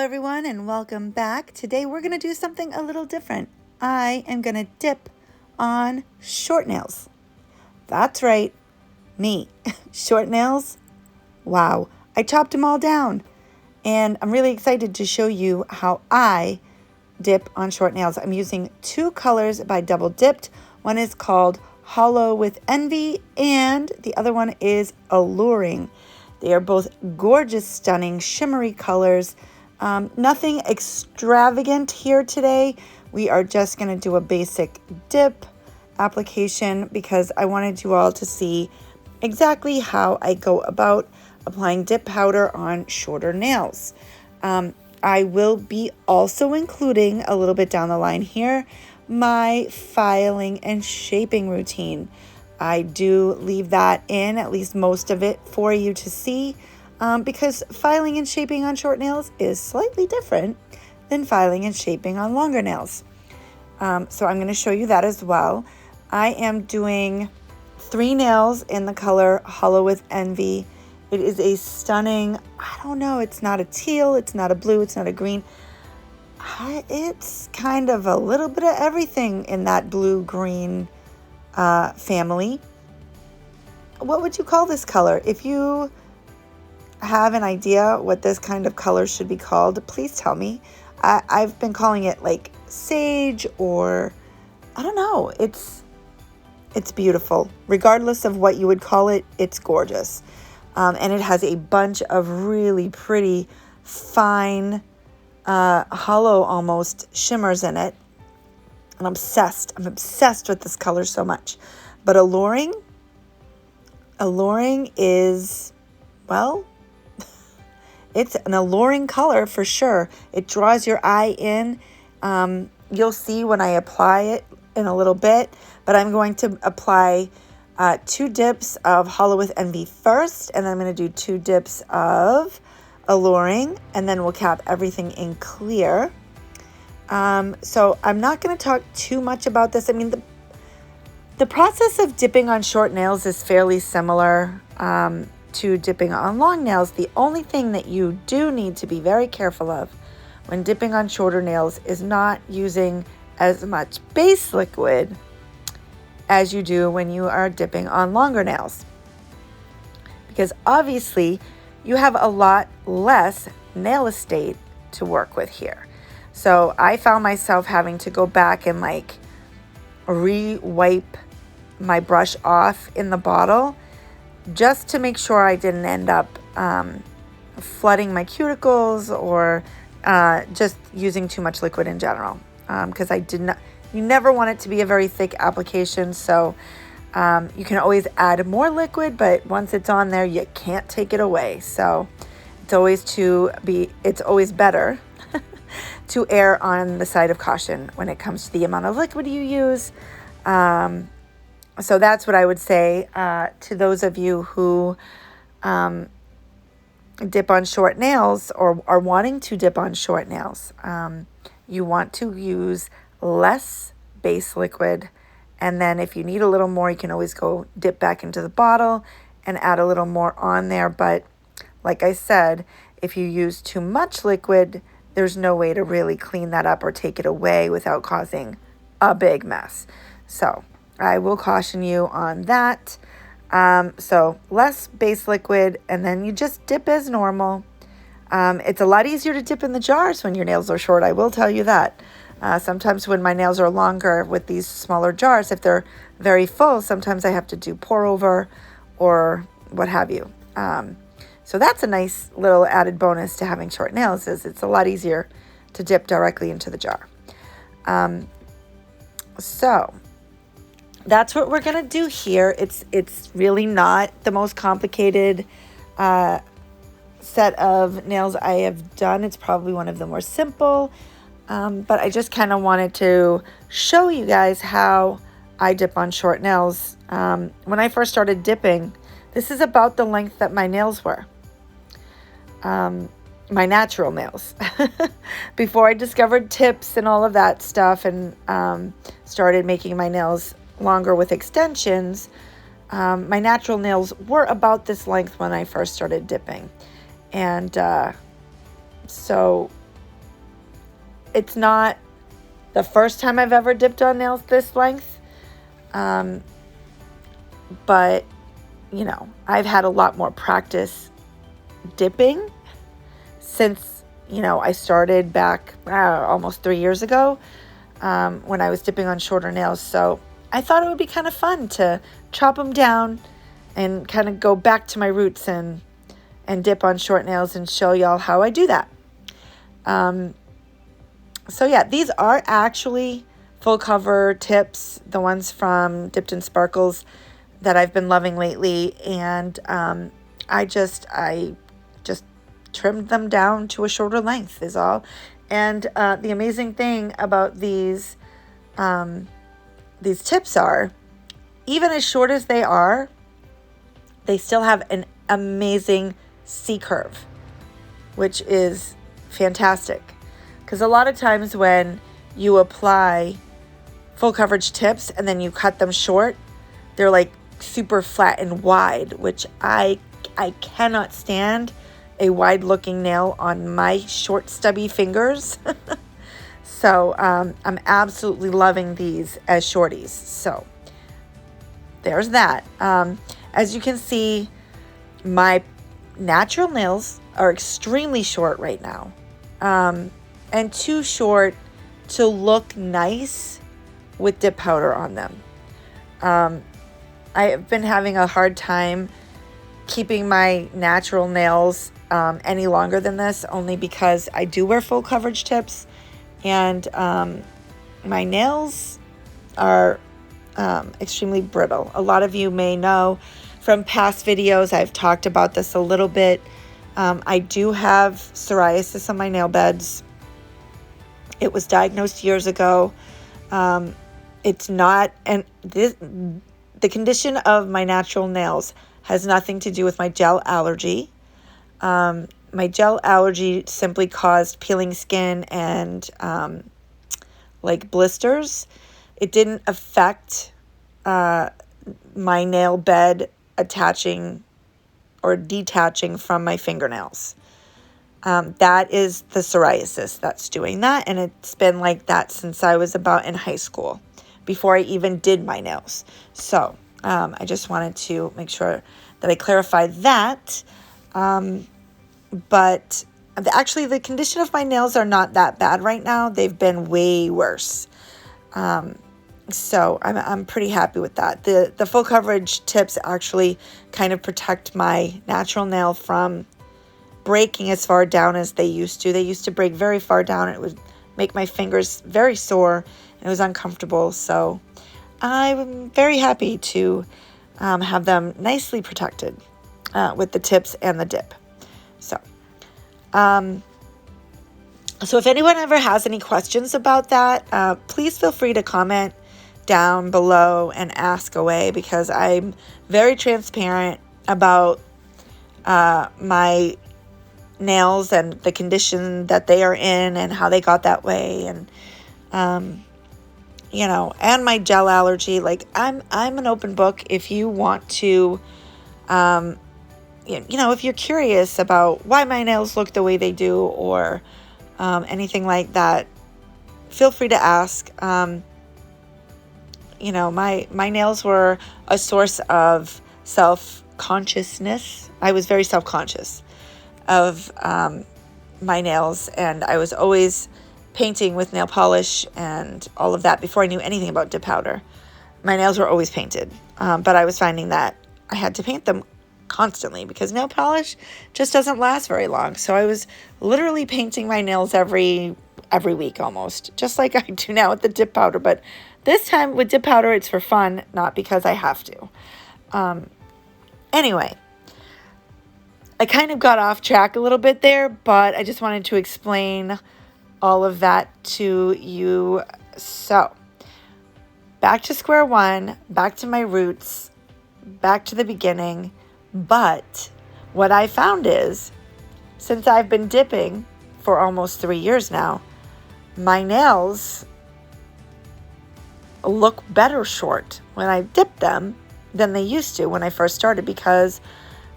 everyone, and welcome back. Today we're going to do something a little different. I am going to dip on short nails. That's right, me. Short nails? Wow. I chopped them all down. And I'm really excited to show you how I dip on short nails. I'm using two colors by Dipp'd. One is called Holo with Envy, and the other one is Alluring. They are both gorgeous, stunning, shimmery colors. Nothing extravagant here today. We are just going to do a basic dip application because I wanted you all to see exactly how I go about applying dip powder on shorter nails. I will be also including a little bit down the line here my filing and shaping routine. I do leave that in, at least most of it, for you to see because filing and shaping on short nails is slightly different than filing and shaping on longer nails. So I'm going to show you that as well. I am doing 3 nails in the color Holo with Envy. It is a stunning, I don't know, it's not a teal, it's not a blue, it's not a green. It's kind of a little bit of everything in that blue-green family. What would you call this color? If you have an idea what this kind of color should be called, please tell me. I've been calling it like sage, or I don't know. It's beautiful. Regardless of what you would call it, it's gorgeous. And it has a bunch of really pretty, fine, hollow almost shimmers in it. I'm obsessed. I'm obsessed with this color so much. But Alluring is, well, it's an alluring color for sure. It draws your eye in. You'll see when I apply it in a little bit, but I'm going to apply 2 dips of Holo with Envy first, and then I'm going to do 2 dips of Alluring, and then we'll cap everything in clear. So I'm not going to talk too much about this. I mean, the process of dipping on short nails is fairly similar to dipping on long nails. The only thing that you do need to be very careful of when dipping on shorter nails is not using as much base liquid as you do when you are dipping on longer nails. Because obviously you have a lot less nail estate to work with here. So I found myself having to go back and like re-wipe my brush off in the bottle just to make sure I didn't end up flooding my cuticles or just using too much liquid in general. Because you never want it to be a very thick application. So you can always add more liquid, but once it's on there, you can't take it away. So it's always better to err on the side of caution when it comes to the amount of liquid you use. So that's what I would say to those of you who dip on short nails or are wanting to dip on short nails. You want to use less base liquid, and then if you need a little more, you can always go dip back into the bottle and add a little more on there. But like I said, if you use too much liquid, there's no way to really clean that up or take it away without causing a big mess. So I will caution you on that. So less base liquid, and then you just dip as normal. It's a lot easier to dip in the jars when your nails are short, I will tell you that. Sometimes when my nails are longer with these smaller jars, if they're very full, sometimes I have to do pour over or what have you. So that's a nice little added bonus to having short nails, is it's a lot easier to dip directly into the jar. So that's what we're going to do here. It's really not the most complicated set of nails I have done. It's probably one of the more simple, but I just kind of wanted to show you guys how I dip on short nails. When I first started dipping, this is about the length that my nails were. My natural nails. Before I discovered tips and all of that stuff and started making my nails longer with extensions, my natural nails were about this length when I first started dipping. And so it's not the first time I've ever dipped on nails this length. But, you know, I've had a lot more practice dipping since, you know, I started back almost 3 years ago when I was dipping on shorter nails. So I thought it would be kind of fun to chop them down and kind of go back to my roots and dip on short nails and show y'all how I do that. So yeah, these are actually full cover tips, the ones from Dipp'd and Sparkles that I've been loving lately. And I just trimmed them down to a shorter length is all. And the amazing thing about these tips are, even as short as they are, they still have an amazing C curve, which is fantastic. Because a lot of times when you apply full coverage tips and then you cut them short, they're like super flat and wide, which I cannot stand a wide looking nail on my short stubby fingers. So I'm absolutely loving these as shorties. So there's that. As you can see, my natural nails are extremely short right now, and too short to look nice with dip powder on them. I have been having a hard time keeping my natural nails any longer than this, only because I do wear full coverage tips, and my nails are extremely brittle. A lot of you may know from past videos, I've talked about this a little bit. I do have psoriasis on my nail beds. It was diagnosed years ago. It's not, and the condition of my natural nails has nothing to do with my gel allergy. My gel allergy simply caused peeling skin and like blisters. It didn't affect my nail bed attaching or detaching from my fingernails. That is the psoriasis that's doing that, and it's been like that since I was about in high school, before I even did my nails. So I just wanted to make sure that I clarified that. But actually, the condition of my nails are not that bad right now. They've been way worse. So I'm pretty happy with that. The full coverage tips actually kind of protect my natural nail from breaking as far down as they used to. They used to break very far down. It would make my fingers very sore, and it was uncomfortable. So I'm very happy to have them nicely protected with the tips and the dip. So, so if anyone ever has any questions about that, please feel free to comment down below and ask away, because I'm very transparent about my nails and the condition that they are in and how they got that way, and you know, and my gel allergy. Like I'm an open book. If you want to you know, if you're curious about why my nails look the way they do, or anything like that, feel free to ask. You know, my nails were a source of self-consciousness. I was very self-conscious of my nails, and I was always painting with nail polish and all of that before I knew anything about dip powder. My nails were always painted, but I was finding that I had to paint them constantly because nail polish just doesn't last very long. So I was literally painting my nails every week almost, just like I do now with the dip powder. But this time with dip powder, it's for fun, not because I have to. Anyway, I kind of got off track a little bit there, but I just wanted to explain all of that to you. So back to square one, back to my roots, back to the beginning. But what I found is, since I've been dipping for almost 3 years now, my nails look better short when I dip them than they used to when I first started, because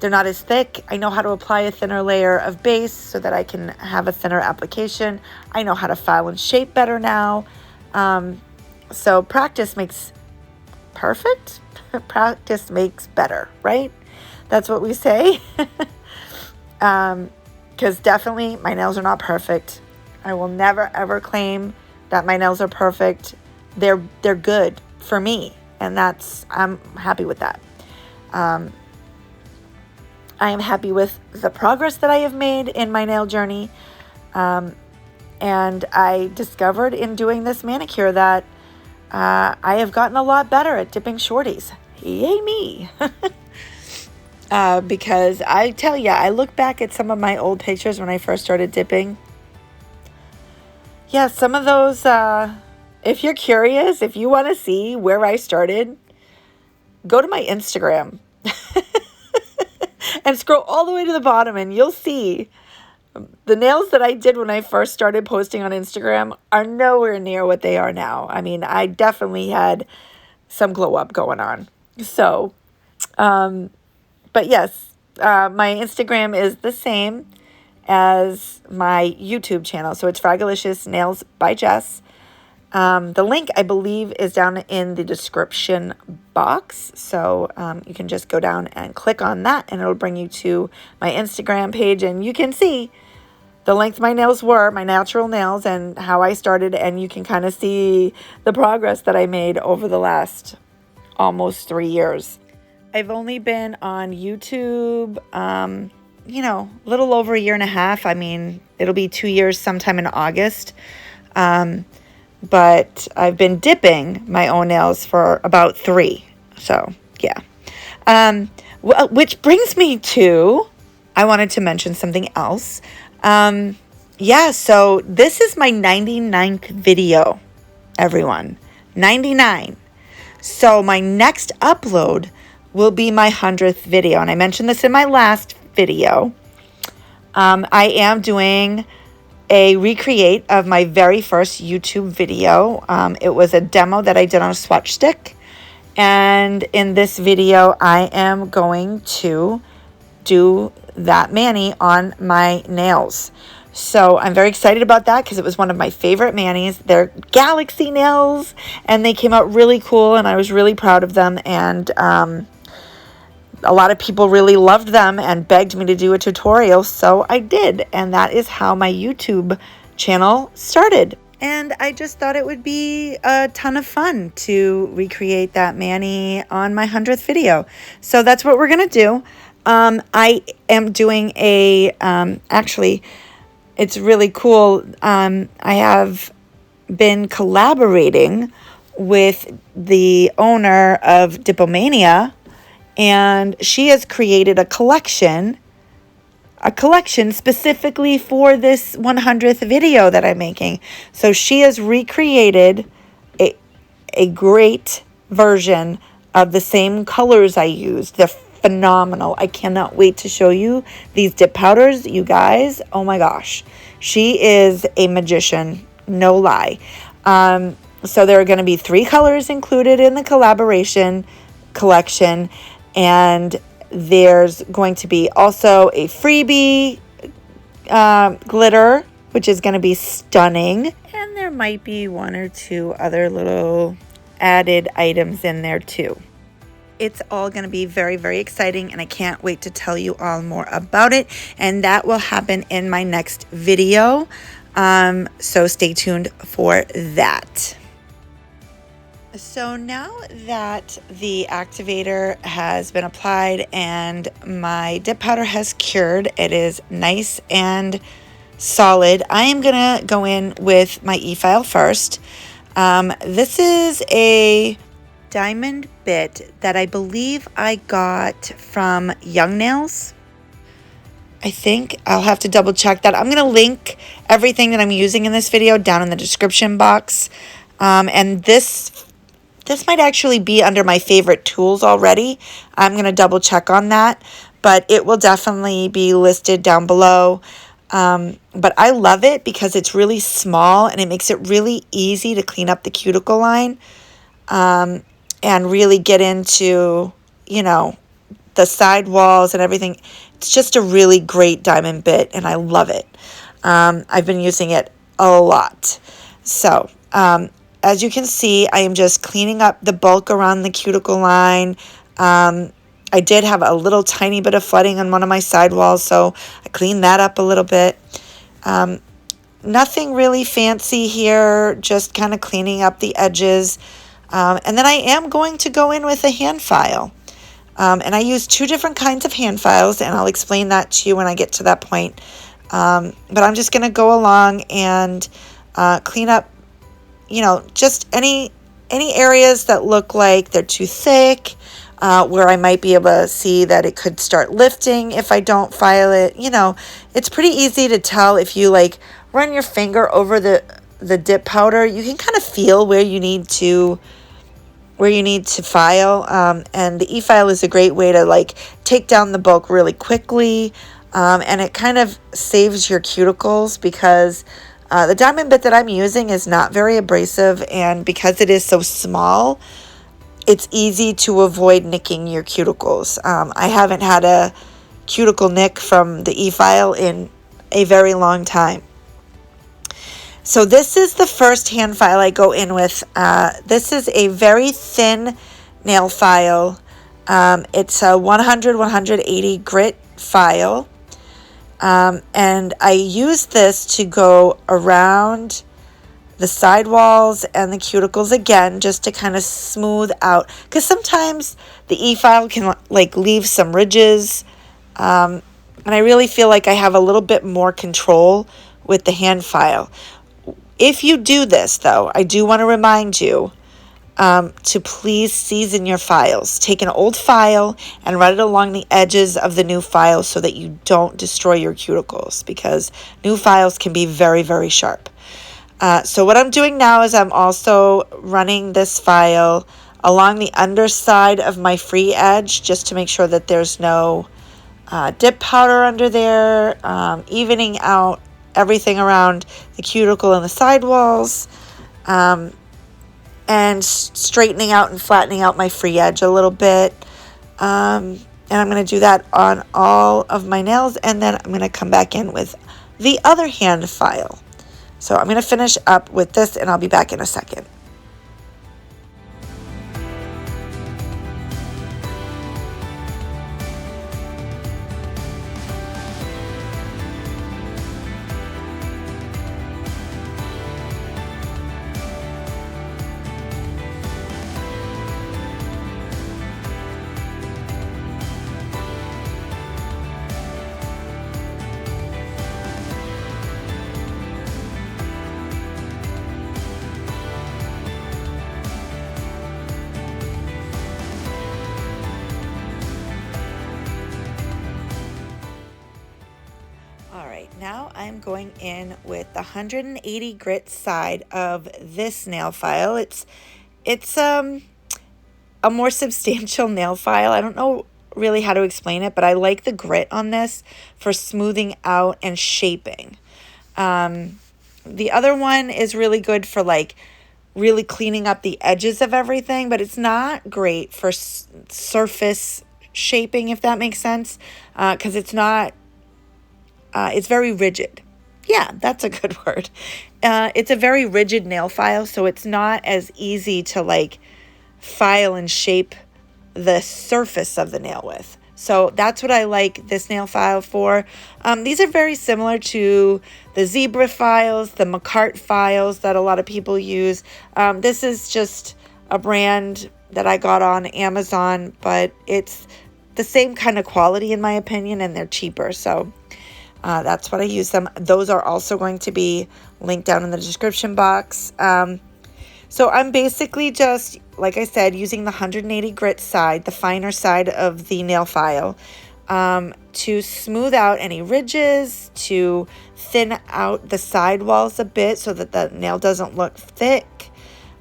they're not as thick. I know how to apply a thinner layer of base so that I can have a thinner application. I know how to file and shape better now. So practice makes perfect. Practice makes better, right? That's what we say. Because definitely my nails are not perfect. I will never ever claim that my nails are perfect. They're good for me, and I'm happy with that. I am happy with the progress that I have made in my nail journey. And I discovered in doing this manicure that I have gotten a lot better at dipping shorties. Yay me! Because I tell you, I look back at some of my old pictures when I first started dipping. Yeah, some of those, if you're curious, if you want to see where I started, go to my Instagram and scroll all the way to the bottom, and you'll see the nails that I did when I first started posting on Instagram are nowhere near what they are now. I mean, I definitely had some glow up going on. So, but yes, my Instagram is the same as my YouTube channel. So it's Fragalicious Nails by Jess. The link, I believe, is down in the description box. So you can just go down and click on that, and it'll bring you to my Instagram page. And you can see the length my nails were, my natural nails, and how I started. And you can kind of see the progress that I made over the last almost 3 years. I've only been on YouTube, you know, a little over 1.5 years. I mean, it'll be 2 years sometime in August. But I've been dipping my own nails for about 3. So, yeah. Well, which brings me to, I wanted to mention something else. Yeah, so this is my 99th video, everyone. 99. So my next upload will be my 100th video. And I mentioned this in my last video. I am doing a recreate of my very first YouTube video. It was a demo that I did on a swatch stick. And in this video, I am going to do that mani on my nails. So I'm very excited about that because it was one of my favorite manis. They're galaxy nails, and they came out really cool, and I was really proud of them. And a lot of people really loved them and begged me to do a tutorial, so I did. And that is how my YouTube channel started. And I just thought it would be a ton of fun to recreate that mani on my 100th video. So that's what we're going to do. I am doing a, actually, it's really cool. I have been collaborating with the owner of Dip-O-Mania, and she has created a collection specifically for this 100th video that I'm making. So she has recreated a great version of the same colors I used. They're phenomenal. I cannot wait to show you these dip powders, you guys. Oh my gosh. She is a magician, no lie. So there are going to be 3 colors included in the collaboration collection, and there's going to be also a freebie glitter, which is going to be stunning. And there might be 1 or 2 other little added items in there too. It's all going to be very, very exciting, and I can't wait to tell you all more about it. And that will happen in my next video. So stay tuned for that. So now that the activator has been applied and my dip powder has cured, it is nice and solid, I am going to go in with my e-file first. This is a diamond bit that I believe I got from Young Nails. I think I'll have to double check that. I'm going to link everything that I'm using in this video down in the description box. And this might actually be under my favorite tools already. I'm going to double check on that, but it will definitely be listed down below. But I love it because it's really small and it makes it really easy to clean up the cuticle line and really get into, you know, the side walls and everything. It's just a really great diamond bit, and I love it. I've been using it a lot. So as you can see, I am just cleaning up the bulk around the cuticle line. I did have a little tiny bit of flooding on one of my side walls, so I cleaned that up a little bit. Nothing really fancy here, just kind of cleaning up the edges. And then I am going to go in with a hand file. And I use 2 different kinds of hand files, and I'll explain that to you when I get to that point. But I'm just going to go along and clean up, you know, just any areas that look like they're too thick, where I might be able to see that it could start lifting if I don't file it. You know, it's pretty easy to tell if you like run your finger over the dip powder. You can kind of feel where you need to file, and the e-file is a great way to like take down the bulk really quickly, and it kind of saves your cuticles because the diamond bit that I'm using is not very abrasive, and because it is so small, it's easy to avoid nicking your cuticles. I haven't had a cuticle nick from the e-file in a very long time. So this is the first hand file I go in with. This is a very thin nail file. It's a 100-180 grit file. And I use this to go around the sidewalls and the cuticles again, just to kind of smooth out. Because sometimes the e-file can like leave some ridges. And I really feel like I have a little bit more control with the hand file. If you do this, though, I do want to remind you to please season your files. Take an old file and run it along the edges of the new file so that you don't destroy your cuticles, because new files can be very, very sharp. So what I'm doing now is I'm also running this file along the underside of my free edge, just to make sure that there's no dip powder under there, evening out everything around the cuticle and the sidewalls, and straightening out and flattening out my free edge a little bit. And I'm going to do that on all of my nails, and then I'm going to come back in with the other hand file. So I'm going to finish up with this, and I'll be back in a second. Now I'm going in with the 180 grit side of this nail file. It's a more substantial nail file. I don't know really how to explain it, but I like the grit on this for smoothing out and shaping. The other one is really good for like really cleaning up the edges of everything, but it's not great for surface shaping, if that makes sense, because it's not. It's very rigid. Yeah, that's a good word. It's a very rigid nail file, so it's not as easy to like file and shape the surface of the nail with. So that's what I like this nail file for. These are very similar to the zebra files, the McCart files that a lot of people use. This is just a brand that I got on Amazon, but it's the same kind of quality in my opinion, and they're cheaper. So that's what I use them. Those are also going to be linked down in the description box. So I'm basically just, like I said, using the 180 grit side, the finer side of the nail file, to smooth out any ridges, to thin out the side walls a bit so that the nail doesn't look thick.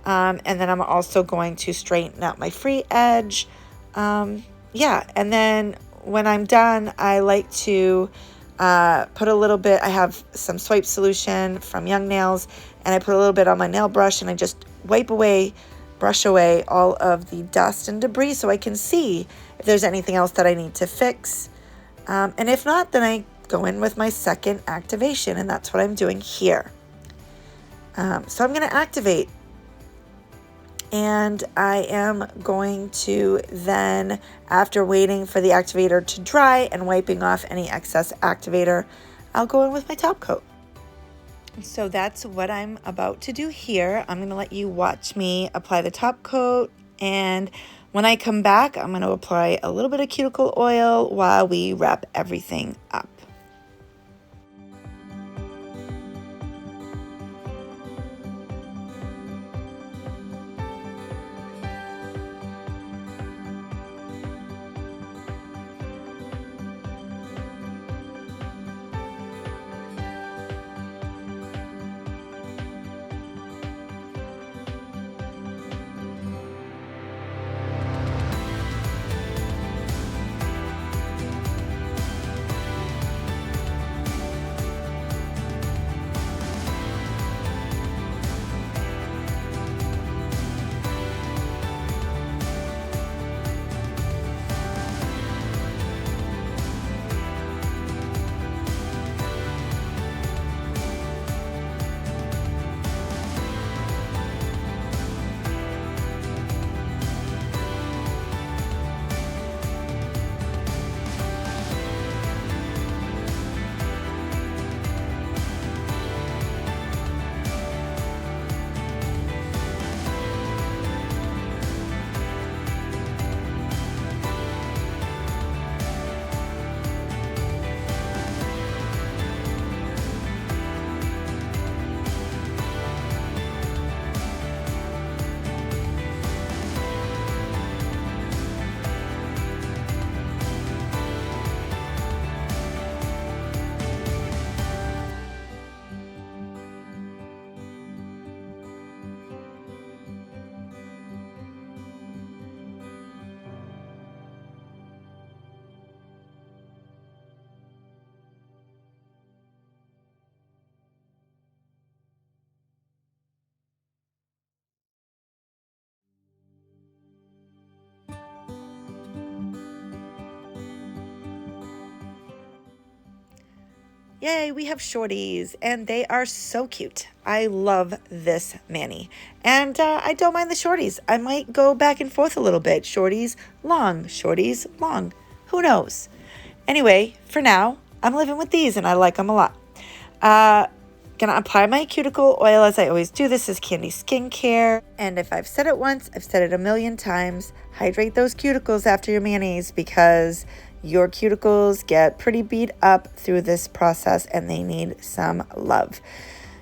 And then I'm also going to straighten out my free edge. Yeah, and then when I'm done, I like to put a little bit, I have some swipe solution from Young Nails, and I put a little bit on my nail brush, and I just wipe away brush away all of the dust and debris so I can see if there's anything else that I need to fix. And if not, then I go in with my second activation, and that's what I'm doing here. So I'm going to activate, and I am going to then, after waiting for the activator to dry and wiping off any excess activator, I'll go in with my top coat. So that's what I'm about to do here. I'm going to let you watch me apply the top coat, and when I come back, I'm going to apply a little bit of cuticle oil while we wrap everything up. Yay, we have shorties, and they are so cute. I love this mani, and I don't mind the shorties. I might go back and forth a little bit. Shorties, long, who knows? Anyway, for now, I'm living with these, and I like them a lot. Gonna apply my cuticle oil as I always do. This is Candy Skincare, and if I've said it once, I've said it a million times. Hydrate those cuticles after your manis, because your cuticles get pretty beat up through this process and they need some love.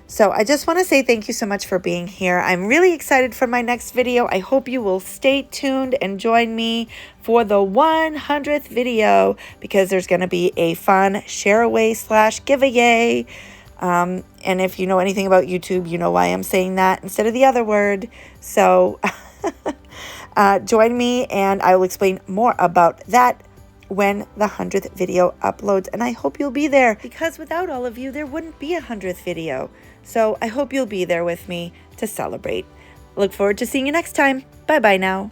So I just want to say thank you so much for being here. I'm really excited for my next video. I hope you will stay tuned and join me for the 100th video, because there's going to be a fun share away / giveaway. And if you know anything about YouTube, you know why I'm saying that instead of the other word. So join me, and I will explain more about that when the 100th video uploads, and I hope you'll be there, because without all of you there wouldn't be a 100th video. So I hope you'll be there with me to celebrate. Look forward to seeing you next time. Bye bye now.